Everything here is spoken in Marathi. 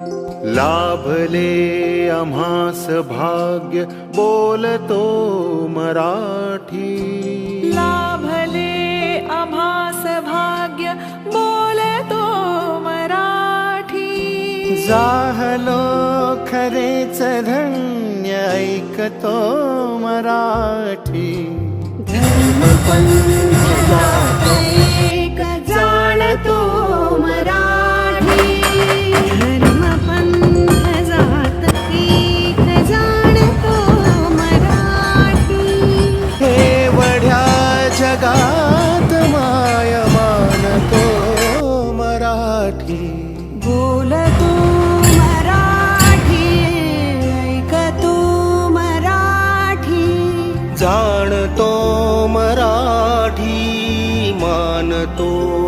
लाभले आम्हास भाग्य बोलतो मराठी. लाभले आम्हास भाग्य बोलतो मराठी. जाहलो खरेच धन्य ऐकतो मराठी. एक जाणतो मराठी. धर्म पंथ जात एक जाणतो मराठी. एवढ्या जगात माय मानतो मराठी. बोलतो मराठी. ऐकतो मराठी. जाणतो मराठी, मानतो